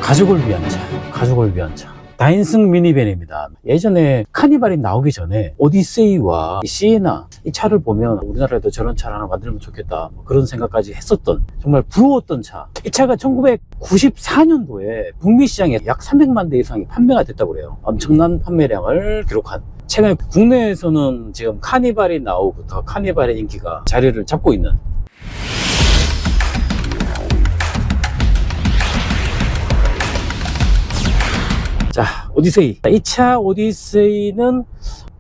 가족을 위한 차, 가족을 위한 차. 다인승 미니밴입니다. 예전에 카니발이 나오기 전에 오디세이와 시에나 이 차를 보면 우리나라에도 저런 차를 하나 만들면 좋겠다, 뭐 그런 생각까지 했었던, 정말 부러웠던 차. 이 차가 1994년도에 북미 시장에 약 300만 대 이상이 판매가 됐다고 그래요. 엄청난 판매량을 기록한. 최근에 국내에서는 지금 카니발이 나오고부터 카니발의 인기가 자리를 잡고 있는, 자, 오디세이. 이 차 오디세이는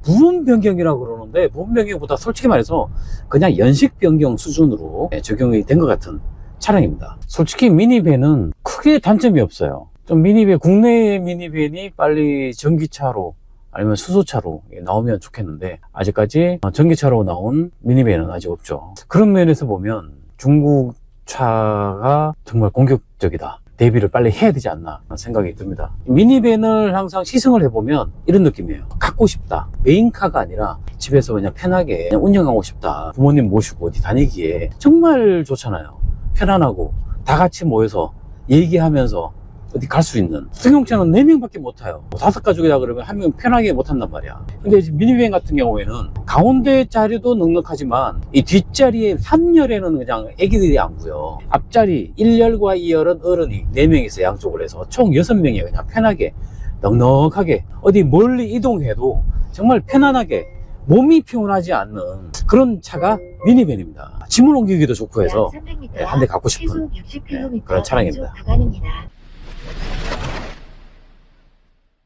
부분 변경이라고 그러는데, 부분 변경보다 솔직히 말해서 그냥 연식 변경 수준으로 적용이 된 것 같은 차량입니다. 솔직히 미니밴은 크게 단점이 없어요. 좀 미니밴, 국내의 미니밴이 빨리 전기차로 아니면 수소차로 나오면 좋겠는데, 아직까지 전기차로 나온 미니밴은 아직 없죠. 그런 면에서 보면 중국 차가 정말 공격적이다, 대비를 빨리 해야 되지 않나 생각이 듭니다. 미니밴을 항상 시승을 해보면 이런 느낌이에요. 갖고 싶다. 메인카가 아니라 집에서 그냥 편하게 그냥 운영하고 싶다. 부모님 모시고 어디 다니기에 정말 좋잖아요. 편안하고 다 같이 모여서 얘기하면서 어디 갈 수 있는. 승용차는 4명밖에 못 타요. 5가족이다 그러면 1명 편하게 못 탄단 말이야. 근데 미니밴 같은 경우에는 가운데 자리도 넉넉하지만 이 뒷자리에 3열에는 그냥 애기들이 앉고요. 앞자리 1열과 2열은 어른이 4명이서 양쪽을 해서 총 6명이 그냥 편하게 넉넉하게 어디 멀리 이동해도 정말 편안하게 몸이 피곤하지 않는 그런 차가 미니밴입니다. 짐을 옮기기도 좋고 해서 한 대 갖고 싶은 그런 차량입니다.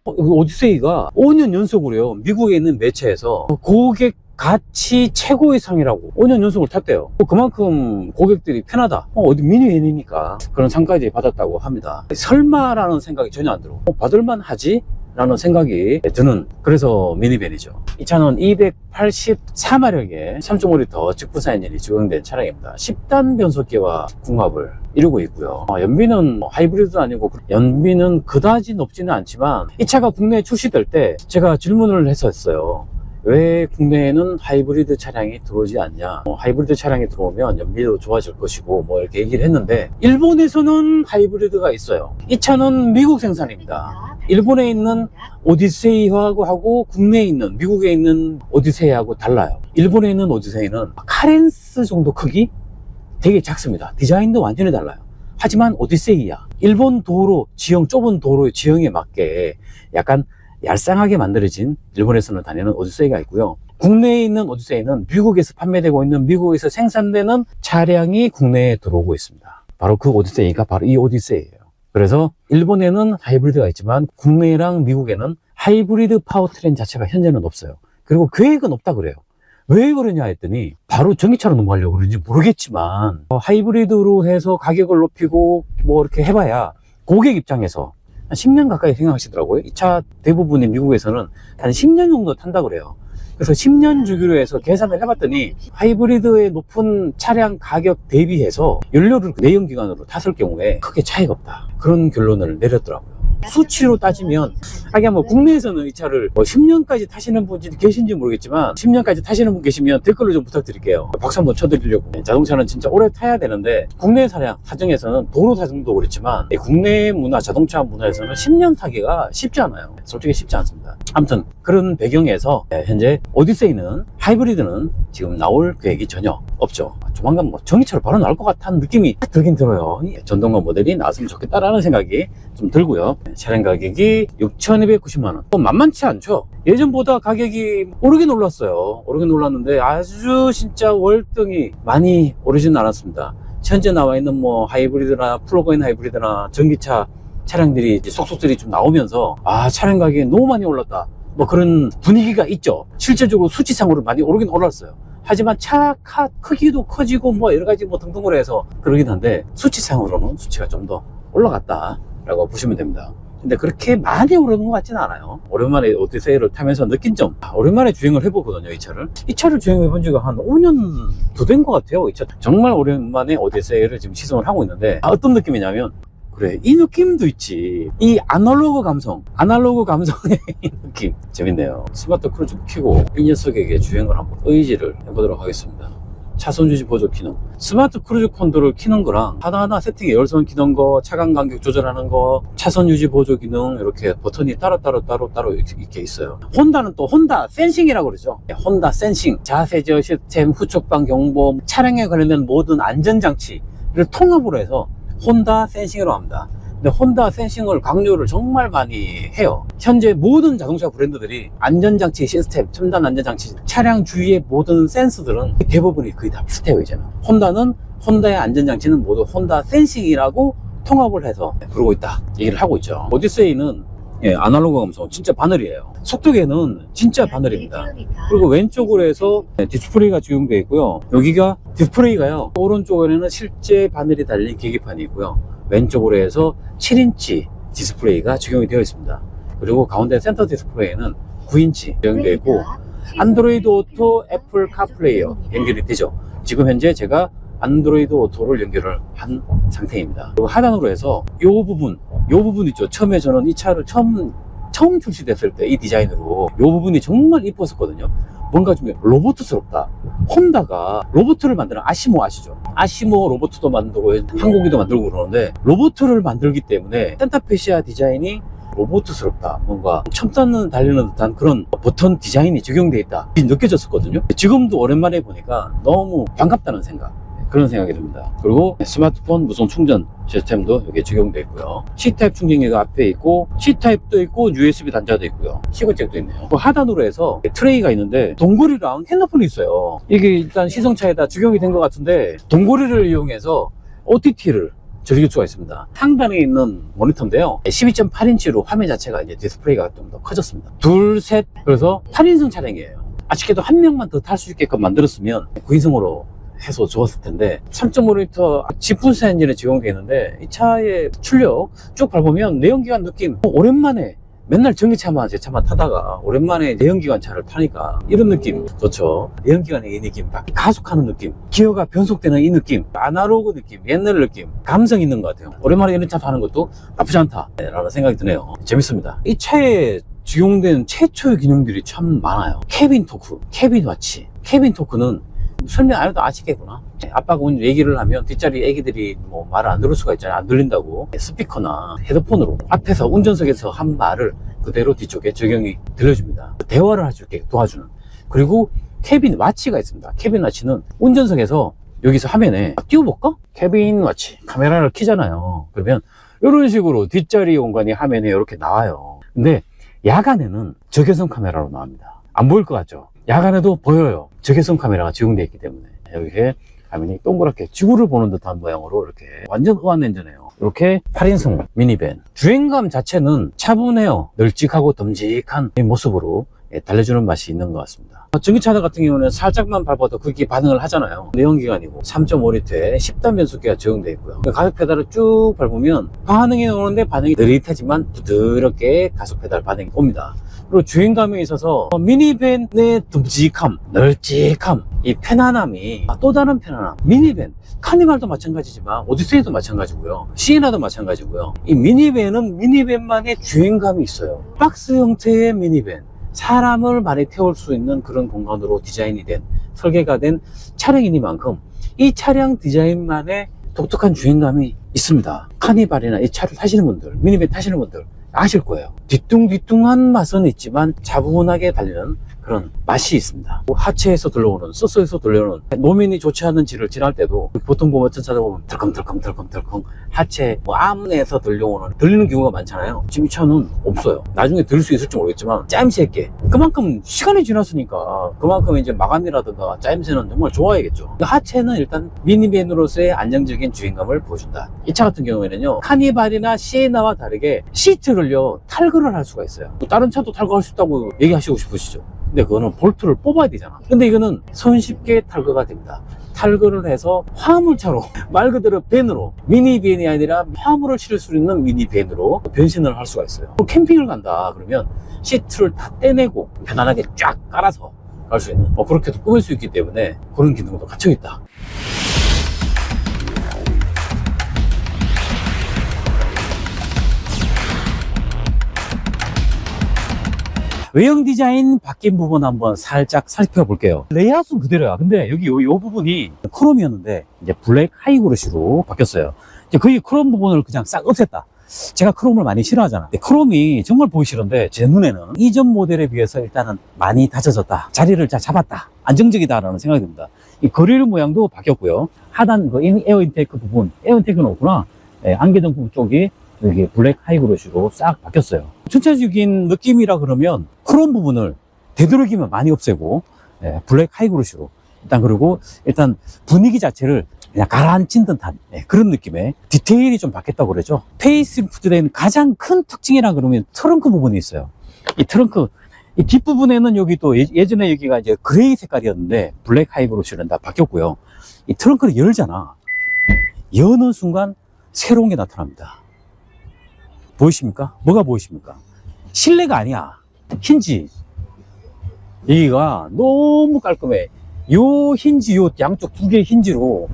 오디세이가 5년 연속으로요, 미국에 있는 매체에서 고객 가치 최고의 상이라고 5년 연속을 탔대요. 그만큼 고객들이 편하다, 어디 미니밴이니까 그런 상까지 받았다고 합니다. 설마라는 생각이 전혀 안 들어. 받을만 하지? 라는 생각이 드는, 그래서 미니밴이죠. 이 차는 284마력의 3.5L 직분사 엔진이 적용된 차량입니다. 10단 변속기와 궁합을 이루고 있고요. 연비는 하이브리드도 아니고 연비는 그다지 높지는 않지만, 이 차가 국내에 출시될 때 제가 질문을 했었어요. 왜 국내에는 하이브리드 차량이 들어오지 않냐, 하이브리드 차량이 들어오면 연비도 좋아질 것이고 뭐 이렇게 얘기를 했는데, 일본에서는 하이브리드가 있어요. 이 차는 미국 생산입니다. 일본에 있는 오디세이하고 국내에 있는, 미국에 있는 오디세이하고 달라요. 일본에 있는 오디세이는 카렌스 정도 크기? 되게 작습니다. 디자인도 완전히 달라요. 하지만 오디세이야, 일본 도로 지형, 좁은 도로의 지형에 맞게 약간 얄쌍하게 만들어진 일본에서는 다니는 오디세이가 있고요. 국내에 있는 오디세이는 미국에서 판매되고 있는, 미국에서 생산되는 차량이 국내에 들어오고 있습니다. 바로 그 오디세이가 바로 이 오디세이예요. 그래서 일본에는 하이브리드가 있지만 국내랑 미국에는 하이브리드 파워트레인 자체가 현재는 없어요. 그리고 계획은 없다 그래요. 왜 그러냐 했더니, 바로 전기차로 넘어가려고 그런지 모르겠지만 하이브리드로 해서 가격을 높이고 뭐 이렇게 해봐야 고객 입장에서 한 10년 가까이 생각하시더라고요. 이 차 대부분이 미국에서는 한 10년 정도 탄다 그래요. 그래서 10년 주기로 해서 계산을 해봤더니 하이브리드의 높은 차량 가격 대비해서 연료를 내연기관으로 탔을 경우에 크게 차이가 없다, 그런 결론을 내렸더라고요. 수치로 따지면, 하긴 뭐 국내에서는 이 차를 10년까지 타시는 분이 계신지 모르겠지만, 10년까지 타시는 분 계시면 댓글로 좀 부탁드릴게요. 박수 한번 쳐드리려고. 자동차는 진짜 오래 타야 되는데, 국내 차량 사정에서는, 도로 사정도 그렇지만 국내 문화, 자동차 문화에서는 10년 타기가 쉽지 않아요. 솔직히 쉽지 않습니다. 아무튼 그런 배경에서 현재 오디세이는, 하이브리드는 지금 나올 계획이 전혀 없죠. 조만간 뭐 전기차로 바로 나올 것 같다는 느낌이 들긴 들어요. 전동화 모델이 나왔으면 좋겠다라는 생각이 좀 들고요. 차량 가격이 6,290만원. 만만치 않죠. 예전보다 가격이 오르긴 올랐어요. 오르긴 올랐는데 아주 진짜 월등히 많이 오르진 않았습니다. 현재 나와 있는 뭐 하이브리드나 플러그인 하이브리드나 전기차 차량들이 속속들이 좀 나오면서, 차량 가격이 너무 많이 올랐다, 뭐 그런 분위기가 있죠. 실질적으로 수치상으로 많이 오르긴 올랐어요. 하지만 차 크기도 커지고 뭐 여러가지 뭐 등등으로 해서 그러긴 한데, 수치상으로는 수치가 좀 더 올라갔다 라고 보시면 됩니다. 근데 그렇게 많이 오르는 것 같지는 않아요. 오랜만에 오디세이를 타면서 느낀 점, 오랜만에 주행을 해보거든요. 이 차를 주행해본 지가 한 5년도 된 것 같아요. 이 차 정말 오랜만에 오디세이를 지금 시승을 하고 있는데, 어떤 느낌이냐면, 그래, 이 느낌도 있지. 이 아날로그 감성의 이 느낌 재밌네요. 스마트 크루즈 켜고 이 녀석에게 주행을 한번 의지를 해보도록 하겠습니다. 차선 주시 보조 기능, 스마트 크루즈 컨트롤 키는 거랑 하나하나 세팅에 열선 키는 거, 차간 간격 조절하는 거, 차선 유지 보조 기능 이렇게 버튼이 따로 이렇게 있어요. 혼다는 또 혼다 센싱이라고 그러죠. 혼다 센싱, 자세 제어 시스템, 후측방 경보, 차량에 관련된 모든 안전장치를 통합으로 해서 혼다 센싱이라고 합니다. 근데 혼다 센싱을 강조를 정말 많이 해요. 현재 모든 자동차 브랜드들이 안전장치 시스템, 첨단 안전장치, 차량 주위의 모든 센서들은 대부분이 거의 다 비슷해요. 이제는 혼다는, 혼다의 안전장치는 모두 혼다 센싱이라고 통합을 해서 부르고 있다 얘기를 하고 있죠. 오디세이는 아날로그 감성 진짜 바늘이에요. 속도계는 진짜 바늘입니다. 그리고 왼쪽으로 해서 디스플레이가 적용되어 있고요. 여기가 디스플레이가요, 오른쪽에는 실제 바늘이 달린 계기판이 있고요, 왼쪽으로 해서 7인치 디스플레이가 적용이 되어 있습니다. 그리고 가운데 센터 디스플레이는 9인치 적용되어 있고, 안드로이드 오토, 애플 카플레이어 연결이 되죠. 지금 현재 제가 안드로이드 오토를 연결을 한 상태입니다. 그리고 하단으로 해서 이 부분 있죠. 처음에 저는 이 차를 처음 출시됐을 때 이 디자인으로 이 부분이 정말 이뻤었거든요. 뭔가 좀 로봇스럽다. 혼다가 로봇을 만드는 아시모 아시죠? 아시모 로봇도 만들고 항공기도 만들고 그러는데, 로봇을 만들기 때문에 센터페시아 디자인이 로봇스럽다. 뭔가 첨단 달리는 듯한 그런 버튼 디자인이 적용되어 있다 느껴졌었거든요. 지금도 오랜만에 보니까 너무 반갑다는 그런 생각이 듭니다. 그리고 스마트폰 무선 충전 시스템도 여기에 적용되어 있고요. C타입 충전기가 앞에 있고, C타입도 있고, USB 단자도 있고요. 시거잭도 있네요. 그 하단으로 해서 트레이가 있는데 동고리랑 핸드폰이 있어요. 이게 일단 시승차에다 적용이 된 것 같은데, 동고리를 이용해서 OTT를 즐길 수가 있습니다. 상단에 있는 모니터인데요, 12.8인치로 화면 자체가 이제 디스플레이가 좀 더 커졌습니다. 둘, 셋, 그래서 8인승 차량이에요. 아쉽게도 한 명만 더 탈 수 있게끔 만들었으면 9인승으로 해서 좋았을 텐데, 3.5L 지프스 엔진에 적용되어 있는데, 이 차의 출력 쭉 밟으면 내연기관 느낌, 오랜만에 맨날 전기차만 제 차만 타다가 오랜만에 내연기관 차를 타니까 이런 느낌 좋죠. 내연기관의 이 느낌, 가속하는 느낌, 기어가 변속되는 이 느낌, 아날로그 느낌, 옛날 느낌, 감성 있는 것 같아요. 오랜만에 이런 차 타는 것도 나쁘지 않다라는 생각이 드네요. 재밌습니다. 이 차에 적용된 최초의 기능들이 참 많아요. 캐빈 토크, 캐빈 와치. 캐빈 토크는 설명 안 해도 아시겠구나. 아빠가 오늘 얘기를 하면 뒷자리 애기들이 뭐 말을 안 들을 수가 있잖아요. 안 들린다고. 스피커나 헤드폰으로 앞에서 운전석에서 한 말을 그대로 뒤쪽에 적용이 들려줍니다. 대화를 할 수 있게 도와주는. 그리고 캐빈 와치가 있습니다. 캐빈 와치는 운전석에서 여기서 화면에 띄워볼까? 캐빈 와치 카메라를 켜잖아요. 그러면 이런 식으로 뒷자리 공간이 화면에 이렇게 나와요. 근데 야간에는 적외선 카메라로 나옵니다. 안 보일 것 같죠? 야간에도 보여요. 적외선 카메라가 적용되어 있기 때문에. 여기에 화면이 동그랗게 지구를 보는 듯한 모양으로 이렇게 완전 우아낸전해요. 이렇게 8인승 미니밴. 주행감 자체는 차분해요. 널찍하고 듬직한 모습으로 달려주는 맛이 있는 것 같습니다. 전기차 같은 경우는 살짝만 밟아도 그게 반응을 하잖아요. 내연기관이고 3.5L에 10단 변속기가 적용되어 있고요. 가속 페달을 쭉 밟으면 반응이 오는데 반응이 느릿하지만 부드럽게 가속 페달 반응이 옵니다. 그리고 주행감에 있어서 미니밴의 듬직함, 널찍함, 이 편안함이 또 다른 편안함. 미니밴, 카니발도 마찬가지지만 오디세이도 마찬가지고요, 시에나도 마찬가지고요. 이 미니밴은 미니밴만의 주행감이 있어요. 박스 형태의 미니밴, 사람을 많이 태울 수 있는 그런 공간으로 디자인이 된, 설계가 된 차량이니만큼 이 차량 디자인만의 독특한 주행감이 있습니다. 카니발이나 이 차를 타시는 분들, 미니밴 타시는 분들 아실 거예요. 뒤뚱뒤뚱한 맛은 있지만 차분하게 달리는 그런 맛이 있습니다. 하체에서 들려오는, 서스에서 들려오는 노면이 좋지 않은 질을 지날 때도 보통 보면 찾아보면 덜컹덜컹 하체 암내에서 들리는 경우가 많잖아요. 지금 이 차는 없어요. 나중에 들을 수 있을지 모르겠지만 짜임새 그만큼 시간이 지났으니까 그만큼 이제 마감이라든가 짜임새는 정말 좋아야겠죠. 하체는 일단 미니밴으로서의 안정적인 주행감을 보여준다. 이 차 같은 경우에는요, 카니발이나 시에나와 다르게 시트를요 탈거를 할 수가 있어요. 다른 차도 탈거할 수 있다고 얘기하시고 싶으시죠? 근데 그거는 볼트를 뽑아야 되잖아. 근데 이거는 손쉽게 탈거가 됩니다. 탈거를 해서 화물차로, 말 그대로 밴으로, 미니밴이 아니라 화물을 실을 수 있는 미니밴으로 변신을 할 수가 있어요. 캠핑을 간다 그러면 시트를 다 떼내고 편안하게 쫙 깔아서 갈 수 있는, 그렇게도 꾸밀 수 있기 때문에 그런 기능도 갖춰 있다. 외형 디자인 바뀐 부분 한번 살짝 살펴볼게요. 레이아웃은 그대로야. 근데 여기 요 부분이 크롬이었는데 이제 블랙 하이그로시로 바뀌었어요. 이제 거의 크롬 부분을 그냥 싹 없앴다. 제가 크롬을 많이 싫어하잖아. 근데 크롬이 정말 보기 싫은데 제 눈에는 이전 모델에 비해서 일단은 많이 다져졌다. 자리를 잘 잡았다. 안정적이다라는 생각이 듭니다. 이 그릴 모양도 바뀌었고요. 하단 그 에어 인테이크 부분, 에어 인테이크는 없구나. 예, 안개등 부분 쪽이 여기 블랙 하이그로시로 싹 바뀌었어요. 전체적인 느낌이라 그러면 크롬 부분을 되도록이면 많이 없애고, 예, 블랙 하이그로시로 그리고 일단 분위기 자체를 그냥 가라앉힌 듯한, 예, 그런 느낌의 디테일이 좀 바뀌었다고 그러죠. 페이스리프트된 가장 큰 특징이라 그러면 트렁크 부분이 있어요. 이 트렁크, 이 뒷부분에는 여기 또 예전에 여기가 이제 그레이 색깔이었는데 블랙 하이그로시는 다 바뀌었고요. 이 트렁크를 열잖아. 여는 순간 새로운 게 나타납니다. 보이십니까? 뭐가 보이십니까? 실내가 아니야. 힌지. 여기가 너무 깔끔해. 요 힌지, 요 양쪽 두 개의 힌지로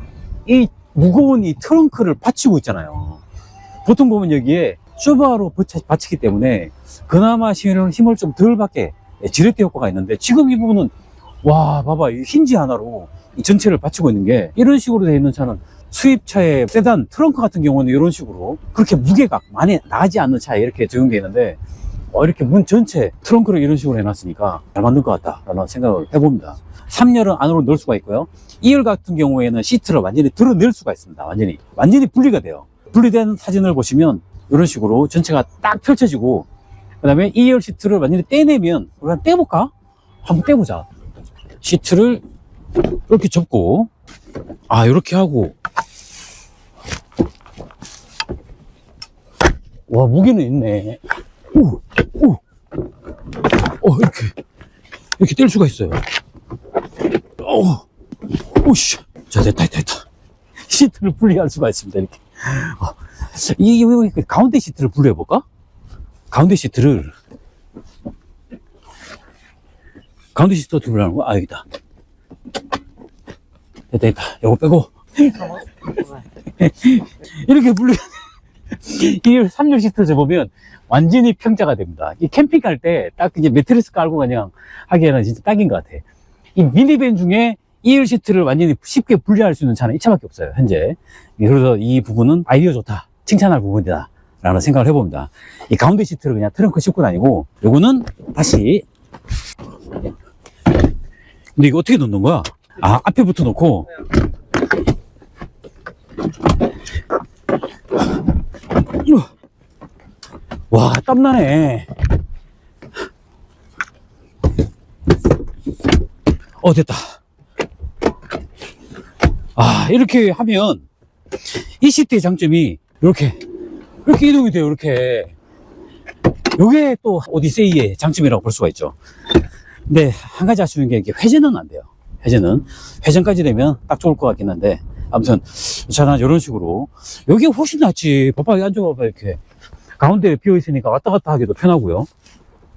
이 무거운 이 트렁크를 받치고 있잖아요. 보통 보면 여기에 쇼바로 받치기 때문에 그나마 힘을 좀 덜 받게 지렛대 효과가 있는데, 지금 이 부분은 와, 봐봐. 이 힌지 하나로 이 전체를 받치고 있는 게, 이런 식으로 되어 있는 차는 수입차의 세단 트렁크 같은 경우는 이런 식으로 그렇게 무게가 많이 나지 않는 차에 이렇게 적용되어 있는데, 이렇게 문 전체 트렁크를 이런 식으로 해놨으니까 잘 만든 것 같다라는 생각을 해봅니다. 3열은 안으로 넣을 수가 있고요. 2열 같은 경우에는 시트를 완전히 드러낼 수가 있습니다. 완전히 분리가 돼요. 분리된 사진을 보시면 이런 식으로 전체가 딱 펼쳐지고, 그 다음에 2열 시트를 완전히 떼내면, 우리 한번 떼볼까? 한번 떼보자. 시트를 이렇게 접고, 이렇게 하고, 와, 무게는 있네. 이렇게 뗄 수가 있어요. 오씨. 자, 됐다. 시트를 분리할 수가 있습니다, 이렇게. 이 가운데 시트를 분리해볼까? 가운데 시트 어떻게 분리하는 거야? 여기다. 됐다. 요거 빼고. 이렇게 이 3열 시트 접으면 완전히 평자가 됩니다. 이 캠핑 갈 때 딱 이제 매트리스 깔고 그냥 하기에는 진짜 딱인 것 같아. 이 미니밴 중에 2열 시트를 완전히 쉽게 분리할 수 있는 차는 이 차밖에 없어요, 현재. 그래서 이 부분은 아이디어 좋다, 칭찬할 부분이다 라는 생각을 해봅니다. 이 가운데 시트를 그냥 트렁크 싣고 다니고, 요거는 다시, 근데 이거 어떻게 넣는 거야? 앞에 붙어 놓고, 와, 땀나네. 됐다. 이렇게 하면 이 시트의 장점이 이렇게 이동이 돼요. 이렇게. 요게 또 오디세이의 장점이라고 볼 수가 있죠. 근데 한 가지 아쉬운 게, 이게 회전은 안 돼요. 회전까지 되면 딱 좋을 것 같긴 한데, 아무튼 저는 이런 식으로, 여기가 훨씬 낫지. 봐봐, 여기 앉아봐봐. 이렇게 가운데 비어 있으니까 왔다 갔다 하기도 편하고요.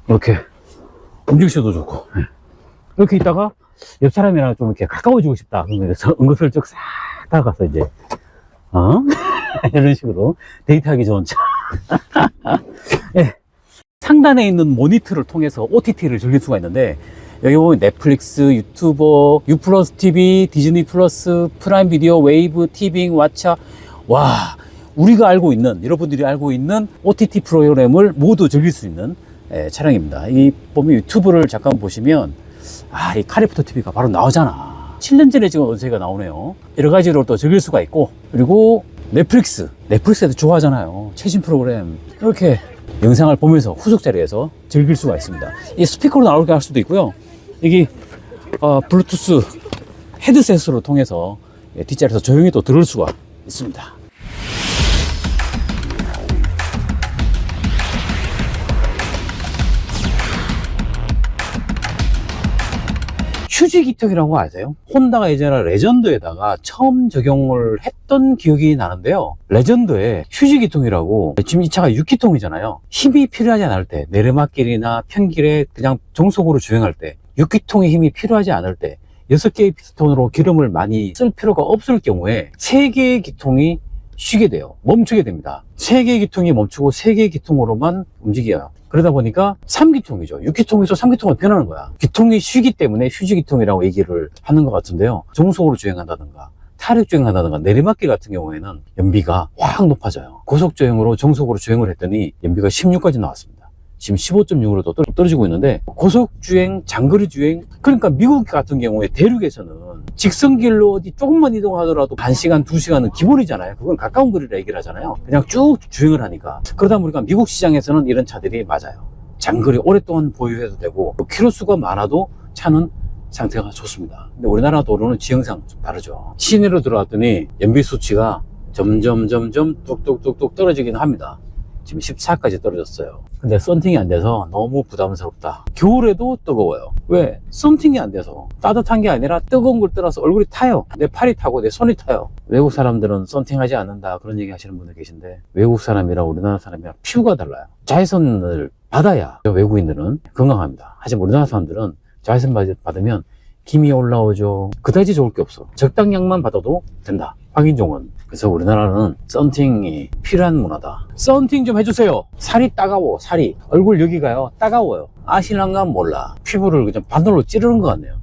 이렇게 움직이셔도 좋고. 이렇게 있다가 옆 사람이랑 좀 이렇게 가까워지고 싶다 그러면 은근슬쩍 싹 다가가서 이제 이런 식으로 데이트하기 좋은 차. 예. 상단에 있는 모니터를 통해서 OTT를 즐길 수가 있는데, 여기 보면 넷플릭스, 유튜버, 유플러스 TV, 디즈니 플러스, 프라임 비디오, 웨이브, 티빙, 왓챠. 와, 우리가 알고 있는, 여러분들이 알고 있는 OTT 프로그램을 모두 즐길 수 있는, 예, 차량입니다. 이 보면 유튜브를 잠깐 보시면, 이 카리프터 TV가 바로 나오잖아. 7년 전에 지금 어디서가 나오네요. 여러 가지로 또 즐길 수가 있고, 그리고 넷플릭스에도 좋아하잖아요. 최신 프로그램. 이렇게 영상을 보면서 후속 자리에서 즐길 수가 있습니다. 이 스피커로 나오게 할 수도 있고요. 여기 블루투스 헤드셋으로 통해서 뒷자리에서 조용히 또 들을 수가 있습니다. 휴지 기통이라고 아세요? 혼다가 예전에 레전드에다가 처음 적용을 했던 기억이 나는데요. 레전드에 휴지 기통이라고, 지금 이 차가 6기통이잖아요. 힘이 필요하지 않을 때, 내리막길이나 평길에 그냥 정속으로 주행할 때, 6기통의 힘이 필요하지 않을 때, 6개의 피스톤으로 기름을 많이 쓸 필요가 없을 경우에 3개의 기통이 쉬게 돼요. 멈추게 됩니다. 3개의 기통이 멈추고 3개의 기통으로만 움직여요. 그러다 보니까 3기통이죠. 6기통에서 3기통으로 변하는 거야. 기통이 쉬기 때문에 휴지기통이라고 얘기를 하는 것 같은데요. 정속으로 주행한다든가 타력 주행한다든가 내리막길 같은 경우에는 연비가 확 높아져요. 고속주행으로 정속으로 주행을 했더니 연비가 16까지 나왔습니다. 지금 15.6으로 또 떨어지고 있는데, 고속주행, 장거리 주행, 그러니까 미국 같은 경우에 대륙에서는 직선길로 어디 조금만 이동하더라도 1시간, 2시간은 기본이잖아요. 그건 가까운 거리라 얘기를 하잖아요. 그냥 쭉 주행을 하니까. 그러다 보니까 미국 시장에서는 이런 차들이 맞아요. 장거리 오랫동안 보유해도 되고, 키로수가 많아도 차는 상태가 좋습니다. 근데 우리나라 도로는 지형상 좀 다르죠. 시내로 들어왔더니 연비 수치가 점점 뚝뚝뚝뚝 떨어지긴 합니다. 지금 14까지 떨어졌어요. 근데 썬팅이 안 돼서 너무 부담스럽다. 겨울에도 뜨거워요. 왜? 썬팅이 안 돼서. 따뜻한 게 아니라 뜨거운 걸 떠나서 얼굴이 타요. 내 팔이 타고 내 손이 타요. 외국 사람들은 썬팅하지 않는다 그런 얘기 하시는 분들 계신데, 외국 사람이랑 우리나라 사람이랑 피부가 달라요. 자외선을 받아야 외국인들은 건강합니다. 하지만 우리나라 사람들은 자외선 받으면 김이 올라오죠. 그다지 좋을 게 없어. 적당량만 받아도 된다. 확인종은. 그래서 우리나라는 썬팅이 필요한 문화다. 썬팅 좀 해주세요. 살이 따가워. 살이 얼굴 여기가요 따가워요. 아시는가 몰라. 피부를 그냥 바늘로 찌르는 것 같네요.